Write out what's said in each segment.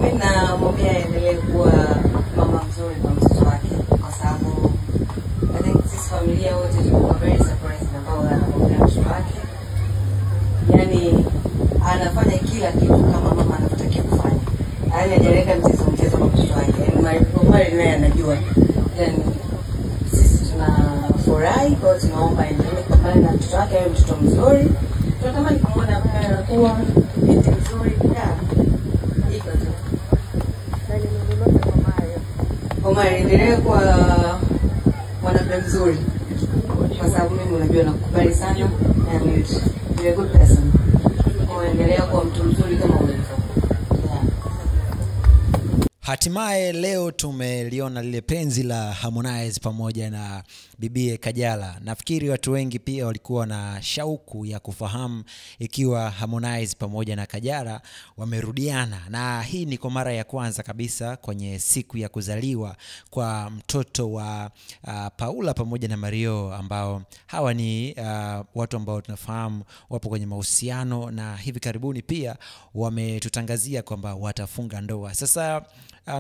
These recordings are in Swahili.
Mimi namwambia aendelee kuwa mama mzuri kwa mtoto wake, kwa sababu I think sisi familia wote tulikuwa very surprised na bao anapokea mtoto wake. Yani anafanya kila kitu kama mama anavyotakiwa kufanya. Yaani hajaleka mchezo kwa mtoto wake. Yaani Omari naye anajua. Then sisi tunafurahi kwa tunaomba endelee kupambana na mtoto wake awe mtoto mzuri. Tunatamani kumwona anakuwa binti mzuri pia. Iko tu. Omari endelee kuwa mwanamke mzuri. Kwa sababu mimi unajua nakukubali sana and you're a good person. Endelea kuwa mtu mzuri kama ulivyo. Hatimaye leo tumeliona lile penzi la Harmonize pamoja na bibie Kajala. Nafikiri watu wengi pia walikuwa na shauku ya kufahamu ikiwa Harmonize pamoja na Kajala wamerudiana. Na hii ni kwa mara ya kwanza kabisa kwenye siku ya kuzaliwa kwa mtoto wa Paula pamoja na Mario, ambao hawa ni watu ambao tunafahamu wapo kwenye mahusiano na hivi karibuni pia wametutangazia kwamba watafunga ndoa. Sasa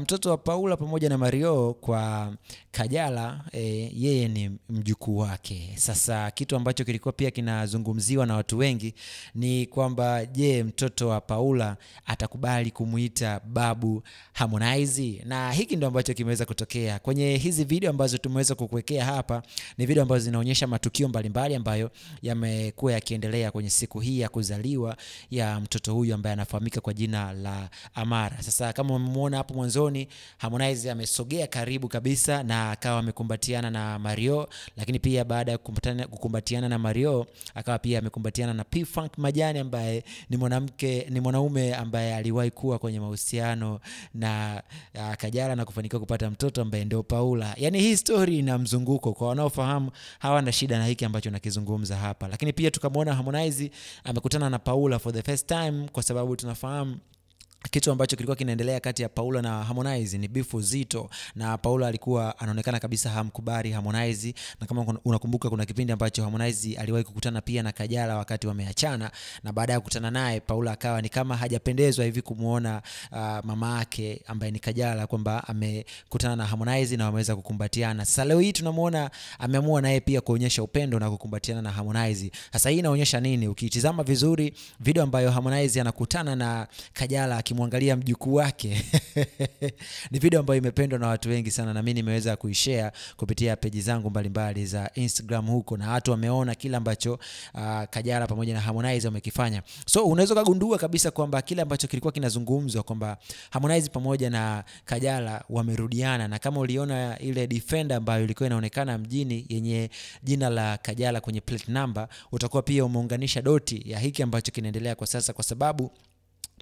mtoto wa Paula pamoja na Mario kwa Kajala, yeye ni mjukuu wake. Sasa kitu ambacho kilikuwa pia kinazungumziwa na watu wengi ni kwamba je, mtoto wa Paula atakubali kumuita babu Harmonize? Na hiki ndio ambacho kimeweza kutokea. Kwenye hizi video ambazo tumeweza kukuwekea hapa ni video ambazo zinaonyesha matukio mbalimbali ambayo yamekuwa yakiendelea kwenye siku hii ya kuzaliwa ya mtoto huyu ambaye anafahamika kwa jina la Amara. Sasa kama umemuona hapo mwanzoni, Harmonize amesogea karibu kabisa na akawa amekumbatiana na Mario, lakini pia baada ya kukumbatiana na Mario akawa pia amekumbatiana na P-Funk Majani ambaye ni mwanaume ambaye aliwahi kuwa kwenye mahusiano na Kajala na kufanikiwa kupata mtoto ambaye ndio Paula. Yani hii story ina mzunguko, kwa wanaofahamu hawana shida na hiki ambacho nakizungumza hapa. Lakini pia tukamwona Harmonize amekutana na Paula for the first time, kwa sababu tunafahamu kitu ambacho kilikuwa kinaendelea kati ya Paula na Harmonize ni bifu zito, na Paula alikuwa anaonekana kabisa hamkubali Harmonize. Na kama unakumbuka, kuna kipindi ambacho Harmonize aliwahi kukutana pia na Kajala wakati wameachana, na baada ya kukutana naye Paula akawa ni kama hajapendezwa hivi kumuona mama yake ambaye ni Kajala kwamba amekutana na Harmonize na wameweza kukumbatiana. Sasa leo hii tunamuona ameamua naye pia kuonyesha upendo na kukumbatiana na Harmonize. Sasa hii inaonyesha nini? Ukitizama vizuri video ambayo Harmonize anakutana na Kajala akimwangalia mjukuu wake ni video ambayo imependwa na watu wengi sana, na mimi nimeweza kuishare kupitia page zangu mbalimbali za Instagram huko, na watu wameona kila ambacho Kajala pamoja na Harmonize wamekifanya. So unaweza kugundua kabisa kwamba kile ambacho kilikuwa kinazungumzwa kwamba Harmonize pamoja na Kajala wamerudiana, na kama uliona ile Defender ambayo ilikuwa inaonekana mjini yenye jina la Kajala kwenye plate number, utakuwa pia umeunganisha doti ya hiki ambacho kinaendelea kwa sasa, kwa sababu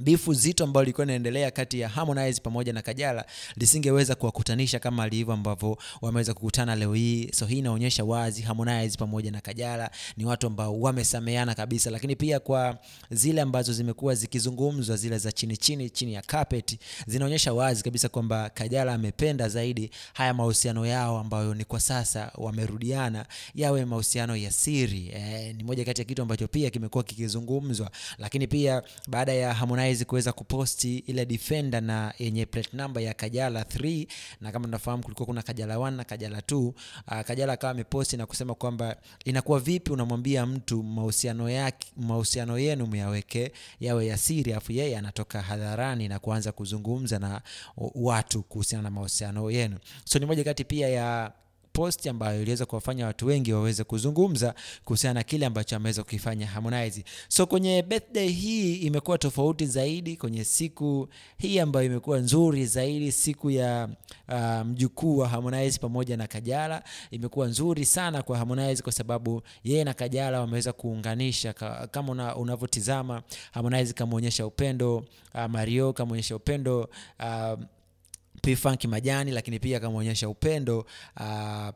bifu zito ambalo lilikuwa linaendelea kati ya Harmonize pamoja na Kajala lisingeweza kuwakutanisha kama alivyo ambavyo wameweza kukutana leo hii. So hii inaonyesha wazi Harmonize pamoja na Kajala ni watu ambao wamesameheana kabisa. Lakini pia kwa zile ambazo zimekuwa zikizungumzwa, zile za chini ya carpet, zinaonyesha wazi kabisa kwamba Kajala amependa zaidi haya mahusiano yao ambayo ni kwa sasa wamerudiana yawe mahusiano ya siri. Ni moja kati ya kitu ambacho pia kimekuwa kikizungumzwa. Lakini pia baada ya Harmonize kuweza kuposti ile Defender na yenye plate number ya Kajala 3, na kama tunafahamu kulikuwa kuna Kajala 1 na Kajala 2, Kajala akawa ameposti na kusema kwamba inakuwa vipi unamwambia mtu mahusiano yenu myaweke yawe ya siri, afu yeye anatoka hadharani na kuanza kuzungumza na watu kuhusiana na mahusiano yenu. So ni moja kati pia ya post ambayo iliweza kuwafanya watu wengi waweze kuzungumza kuhusiana na kile ambacho ameweza kukifanya Harmonize. So kwenye birthday hii imekuwa tofauti zaidi, kwenye siku hii ambayo imekuwa nzuri zaidi, siku ya mjukuu wa Harmonize pamoja na Kajala, imekuwa nzuri sana kwa Harmonize kwa sababu yeye na Kajala wameweza kuunganisha. Kama unavyotizama, Harmonize kamuonyesha upendo Mario, kamuonyesha upendo P-Funk Majani, lakini pia akamuonyesha upendo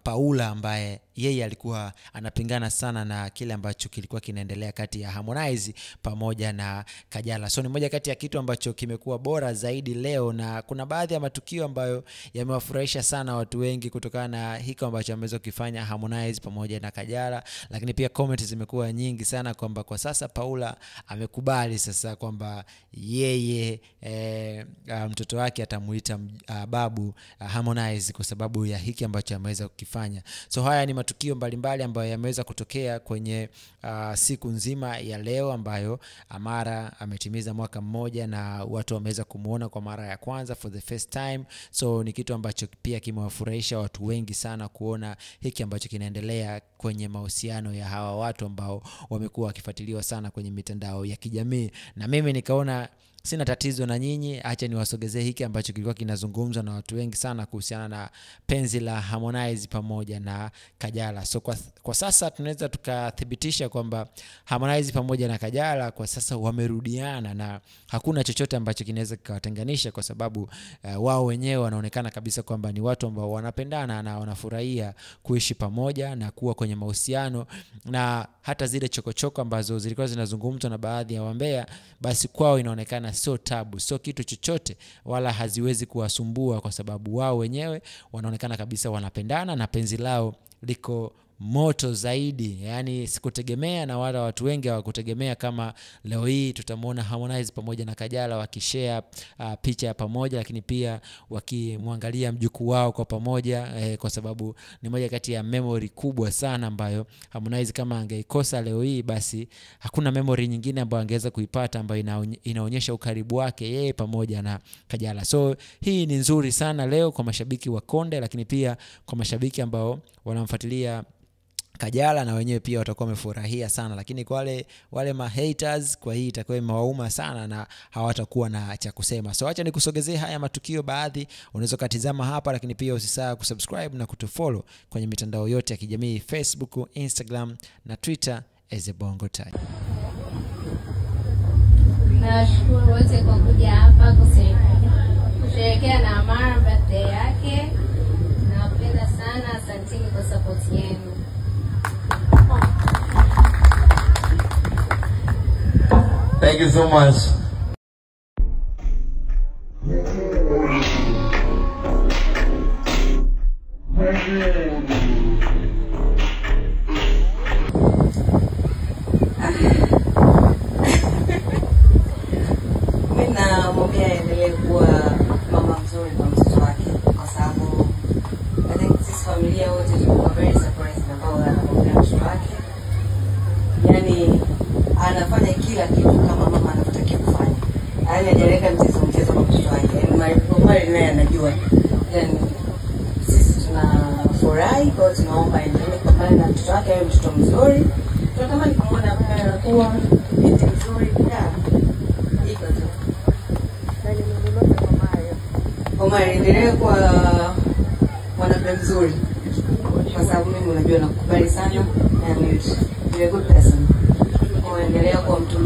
Paula ambaye yeye alikuwa anapingana sana na kile ambacho kilikuwa kinaendelea kati ya Harmonize pamoja na Kajala. So ni moja kati ya kitu ambacho kimekuwa bora zaidi leo, na kuna baadhi ya matukio ambayo yamewafurahisha sana watu wengi kutokana na hiko ambacho ameweza kufanya Harmonize pamoja na Kajala. Lakini pia comments zimekuwa nyingi sana kwamba kwa sasa Paula amekubali sasa kwamba yeye mtoto wake atamuita babu Harmonize kwa sababu ya hiki ambacho ameweza kukifanya. So haya ni matukio mbalimbali ambayo yameweza kutokea kwenye siku nzima ya leo ambayo Amara ametimiza mwaka mmoja na watu wameweza kumuona kwa mara ya kwanza for the first time. So ni kitu ambacho pia kimewafurahisha watu wengi sana kuona hiki ambacho kinaendelea kwenye mahusiano ya hawa watu ambao wamekuwa wakifuatiliwa sana kwenye mitandao ya kijamii. Na mimi nikaona sina tatizo na nyinyi, acha niwasogezee hiki ambacho kilikuwa kinazungumzwa na watu wengi sana kuhusiana na penzi la Harmonize pamoja na Kajala. So kwa sasa tunaweza tukathibitisha kwamba Harmonize pamoja na Kajala kwa sasa wamerudiana na hakuna chochote ambacho kinaweza kuwatenganisha, kwa sababu wao wenyewe wanaonekana kabisa kwamba ni watu ambao wanapendana na wanafurahia kuishi pamoja na kuwa kwenye mahusiano. Na hata zile chokochoko ambazo zilikuwa zinazungumzwa na baadhi ya wambea, basi kwao inaonekana sio tabu, sio kitu chochote, wala haziwezi kuwasumbua kwa sababu wao wenyewe wanaonekana kabisa wanapendana na penzi lao liko moto zaidi. Yani sikutegemea na wala watu wengi hawakutegemea kama leo hii tutamuona Harmonize pamoja na Kajala wakishare picha ya pamoja, lakini pia wakimwangalia mjukuu wao kwa pamoja, kwa sababu ni moja kati ya memory kubwa sana ambayo Harmonize kama angeikosa leo hii, basi hakuna memory nyingine ambayo angeweza kuipata ambayo inaonyesha ukaribu wake yeye pamoja na Kajala. So hii ni nzuri sana leo kwa mashabiki wa Konde, lakini pia kwa mashabiki ambao wanamfuatilia Kajala na wenyewe pia watakuwa wamefurahia sana. Lakini kwa wale ma haters, kwa hii itakuwa imewauma sana na hawatakuwa na cha kusema. So acha nikusogezee haya matukio baadhi, unaweza kutazama hapa, lakini pia usisahau kusubscribe na kutufollow kwenye mitandao yote ya kijamii, Facebook, Instagram na Twitter as Bongo Time. Nashukuru wote kwa kuja hapa kusherehekea na Amara birthday yake. Nawapenda sana, asanteni kwa support yenu. Thank you so much. Mina mwambia endelee kuwa mama mzuri kwa mtoto wake, kwa sababu I think sisi familia wote tulikuwa very surprised na Paula anapokea mtoto wake. Yani anafanya kila kitu kama mama anavyotakiwa kufanya. Yani hajaleka mchezo kwa mtoto wake. Yani Mari naye anajua. Then sisi tunafurahi kwa tunaomba endelee kupambana na mtoto wake awe mtoto mzuri. Tunatamani kumuona kuwa binti mzuri pia. Iko tu. Omari endelee kwa mwanamke mzuri. Kwa sababu mimi unajua nakukubali sana and you're a good person. Endelea kuwa mtu